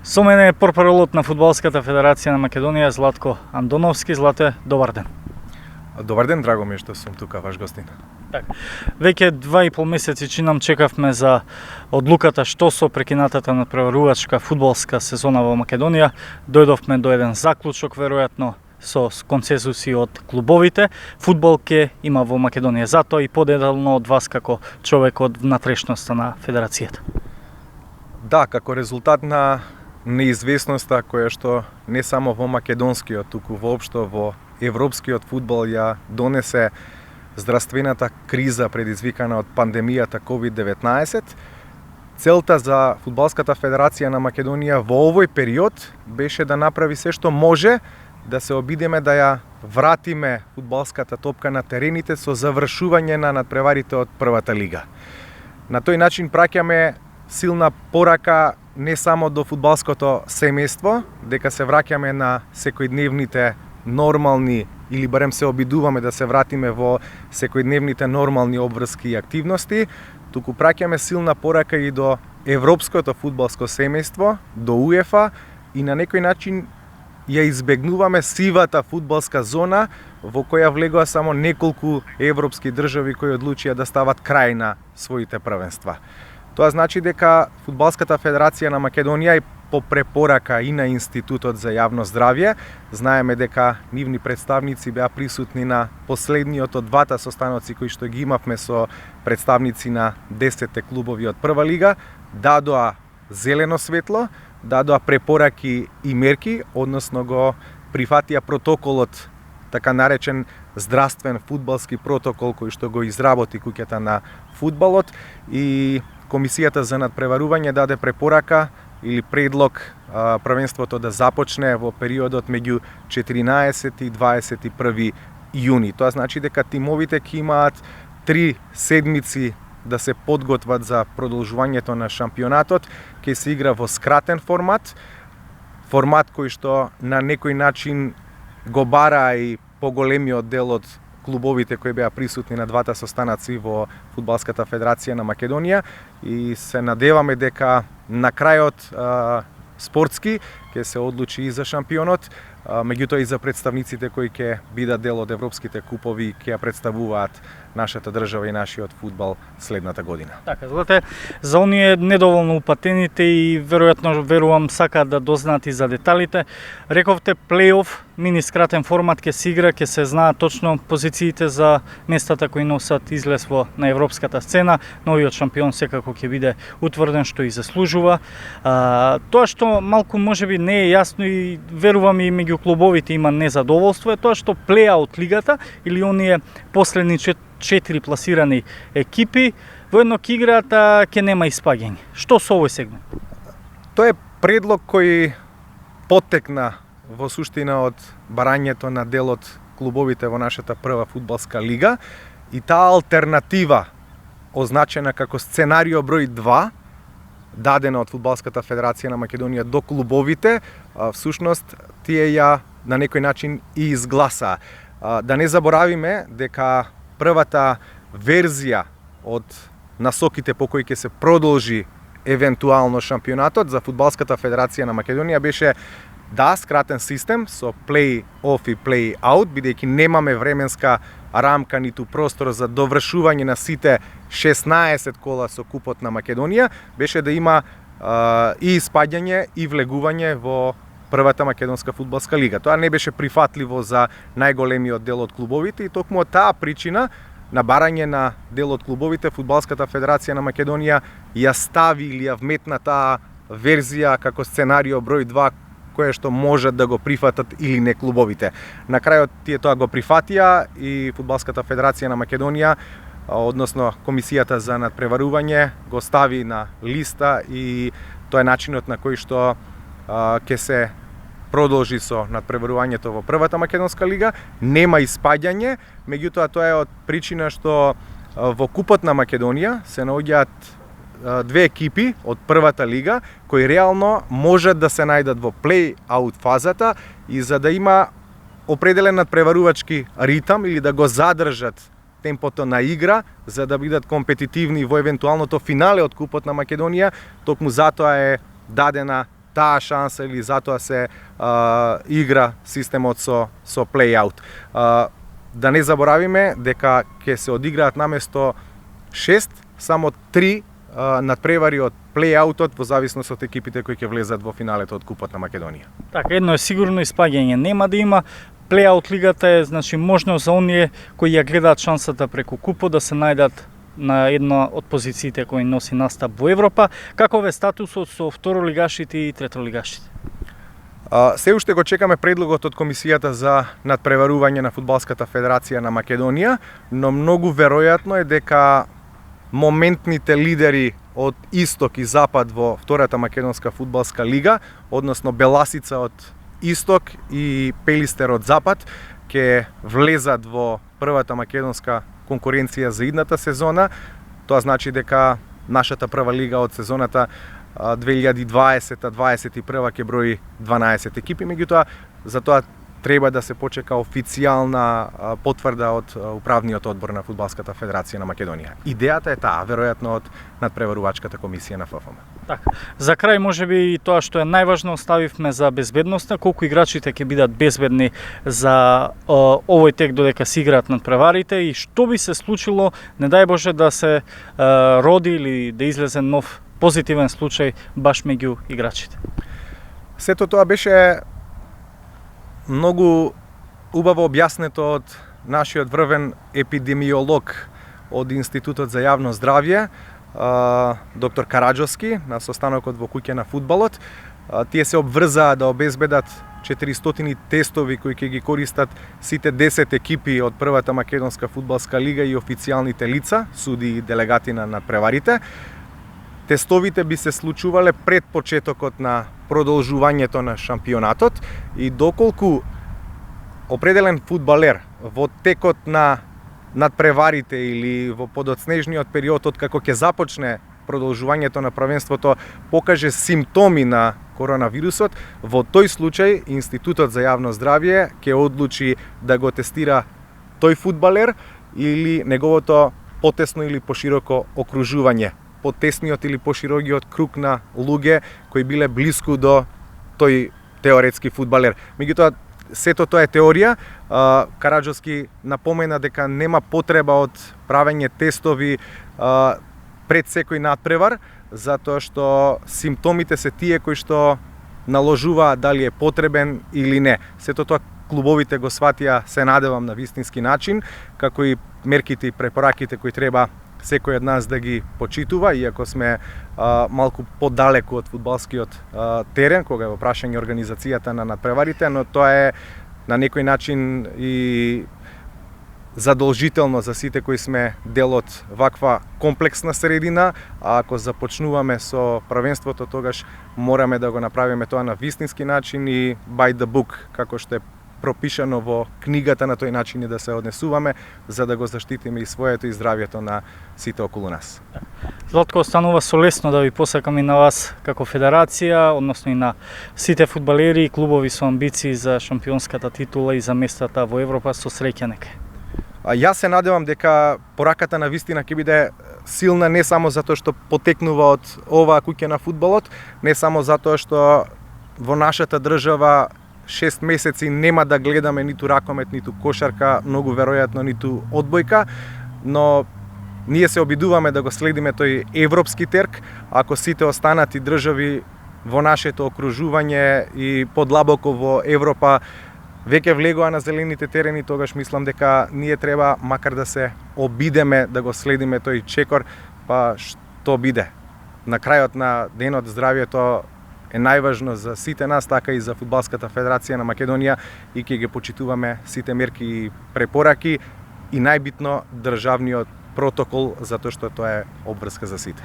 Со мене е портпаролот на Фудбалската федерација на Македонија Златко Андоновски. Злате, добар ден. Добар ден, драго ми е што сум тука, ваш гостин. Така. Веќе 2,5 месеци чинам чекавме за одлуката што со прекинатата надпреварувачка фудбалска сезона во Македонија. Дојдовме до еден заклучок, веројатно со консензуси од клубовите. Фудбал ке има во Македонија, затоа и подетално од вас како човек од внатрешноста на федерацијата. Да, како резултат на неизвестноста која што не само во македонскиот, туку воопшто во европскиот фудбал ја донесе здравствената криза предизвикана од пандемијата COVID-19, целта за Фудбалската федерација на Македонија во овој период беше да направи се што може да се обидеме да ја вратиме фудбалската топка на терените со завршување на надпреварите од првата лига. На тој начин праќаме силна порака не само до фудбалското семејство, дека се враќаме на секојдневните нормални или барем се обидуваме да се вратиме во секојдневните нормални обврски и активности, туку праќаме силна порака и до европското фудбалско семејство, до УЕФА и на некој начин ја избегнуваме сивата фудбалска зона во која влегоа само неколку европски држави кои одлучија да стават крај на своите првенства. Тоа значи дека Фудбалската федерација на Македонија и по препорака и на Институтот за јавно здравје, знаеме дека нивни представници беа присутни на последниот од двата состаноци кои што ги имавме со представници на 10 клубови од прва лига, дадоа зелено светло, дадоа препораки и мерки, односно го прифатија протоколот, така наречен здравствен фудбалски протокол кој што го изработи куќата на фудбалот, и Комисијата за надпреварување даде препорака или предлог првенството да започне во периодот меѓу 14 и 21 јуни. Тоа значи дека тимовите ќе имаат 3 седмици да се подготват за продолжувањето на шампионатот, ќе се игра во скратен формат кој што на некој начин го бара и поголемиот дел од клубовите кои беа присутни на двата состанаци во Фудбалската федерација на Македонија, и се надеваме дека на крајот спортски ќе се одлучи и за шампионот, меѓутоа и за представниците кои ќе бидат дел од европските купови, ќе ја представуваат нашата држава и нашиот фудбал следната година. Така, Злате, за оние недоволно упатените и веројатно верувам сакаат да дознаат и за деталите, рековте плейоф, мини скратен формат ќе се игра, ќе се знаат точно позициите за местата кои носат излез на европската сцена. Новиот шампион секако ќе биде утврден, што и заслужува. Тоа што малку можеби не е јасно и верувам и меѓу клубовите има незадоволство е тоа што плеаут лигата или оние последни 4 пласирани екипи во едно ќе играат, ќе нема испаѓање. Што со овој сегмент? Тоа е предлог кој поттекна во суштина од барањето на дел од клубовите во нашата прва фудбалска лига, и таа алтернатива означена како сценарио број 2 дадена од Фудбалската федерација на Македонија до клубовите, всушност тие ја на некој начин и изгласа. Да не заборавиме дека првата верзија од насоките по кои ќе се продолжи евентуално шампионатот за Фудбалската федерација на Македонија беше скратен систем со плей-оф и плей-аут, бидејќи немаме временска рамка ниту простор за довршување на сите 16 кола со Купот на Македонија, беше да има и испаѓање и влегување во првата македонска фудбалска лига. Тоа не беше прифатливо за најголемиот дел од клубовите и токму од таа причина на барање на дел од клубовите Фудбалската федерација на Македонија ја стави или ја вметна таа верзија како сценарио број 2 кое што можат да го прифатат или не клубовите. На крајот тие тоа го прифатија и Фудбалската федерација на Македонија, односно Комисијата за надпреварување, го стави на листа и тоа е начинот на кој што ќе се продолжи со надпреварувањето во првата македонска лига. Нема испаѓање, меѓутоа тоа е од причина што во Купот на Македонија се наоѓаат две екипи од првата лига кои реално можат да се најдат во плей-аут фазата, и за да има определен надпреварувачки ритам или да го задржат темпото на игра, за да бидат компетитивни во евентуалното финале од Купот на Македонија, токму затоа е дадена таа шанса или затоа се игра системот со плей-аут. Да не заборавиме дека ќе се одиграат наместо 6, само 3 надпревари од плей-аутот во зависност од екипите кои ќе влезат во финалето од Купот на Македонија. Така, едно е сигурно, испаѓање нема да има. Плей-аут лигата е, значи, можно за оние кои ја гледаат шансата преку Купот да се најдат на една од позициите кои носи настап во Европа. Каков е статусот со второлигашите и третолигашите? Се уште го чекаме предлогот од Комисијата за надпреварување на Фудбалската федерација на Македонија, но многу веројатно е дека моментните лидери од Исток и Запад во втората македонска фудбалска лига, односно Беласица од Исток и Пелистер од Запад, ќе влезат во првата македонска конкуренција за идната сезона. Тоа значи дека нашата прва лига од сезоната 2020-2021 ќе брои 12 екипи, меѓутоа за тоа треба да се почека официјална потврда од управниот одбор на Фудбалската федерација на Македонија. Идејата е таа, веројатно од надпреварувачката комисија на ФФМ. Така. За крај можеби и тоа што е најважно оставивме за безбедноста, колку играчите ќе бидат безбедни за овој тек додека се играат надпреварите и што би се случило, не дај Боже да се роди или да излезе нов позитивен случај баш меѓу играчите. Сето тоа беше многу убаво објаснето од нашиот врвен епидемиолог од Институтот за јавно здравје, доктор Караџовски, на состанокот во куќа на фудбалот. Тие се обврзаа да обезбедат 400 тестови кои ќе ги користат сите 10 екипи од првата македонска фудбалска лига и официјалните лица, суди и делегати на надпреварите. Тестовите би се случувале пред почетокот на продолжувањето на шампионатот и доколку определен фудбалер во текот на надпреварите или во подоцнежниот период од како ќе започне продолжувањето на првенството покаже симптоми на коронавирусот, во тој случај Институтот за јавно здравје ќе одлучи да го тестира тој фудбалер или неговото потесно или пошироко окружување, потесниот или поширокиот круг на луѓе кои биле блиску до тој теоретски фудбалер. Меѓутоа, сето тоа е теорија. Караџовски напомена дека нема потреба од правење тестови пред секој надпревар, затоа што симптомите се тие кои што наложуваат дали е потребен или не. Сето тоа клубовите го сватија, се надевам, на вистински начин, како и мерките и препораките кои треба секој од нас да ги почитува, иако сме малку подалеку од фудбалскиот терен, кога е во прашање организацијата на надпреварите, но тоа е на некој начин и задолжително за сите кои сме дел од ваква комплексна средина, а ако започнуваме со првенството, тогаш мораме да го направиме тоа на вистински начин и by the book, како што е пропишано во книгата, на тој начин и да се однесуваме, за да го заштитиме и своето и здравјето на сите околу нас. Златко, останува со лесно да ви посакам и на вас како федерација, односно и на сите фудбалери и клубови со амбиции за шампионската титула и за местата во Европа, со среќа нека. Јас се надевам дека пораката на вистина ќе биде силна не само затоа што потекнува од оваа куќа на фудбалот, не само затоа што во нашата држава 6 месеци нема да гледаме ниту ракомет, ниту кошарка, многу веројатно ниту одбојка, но ние се обидуваме да го следиме тој европски терк. Ако сите останати држави во нашето окружување и подлабоко во Европа веќе влегоа на зелените терени, тогаш мислам дека ние треба макар да се обидеме да го следиме тој чекор, па што биде. На крајот на денот здравјето е најважно за сите нас, така и за Фудбалската федерација на Македонија, и ќе ги почитуваме сите мерки и препораки и најбитно државниот протокол, затоа што тоа е обврска за сите.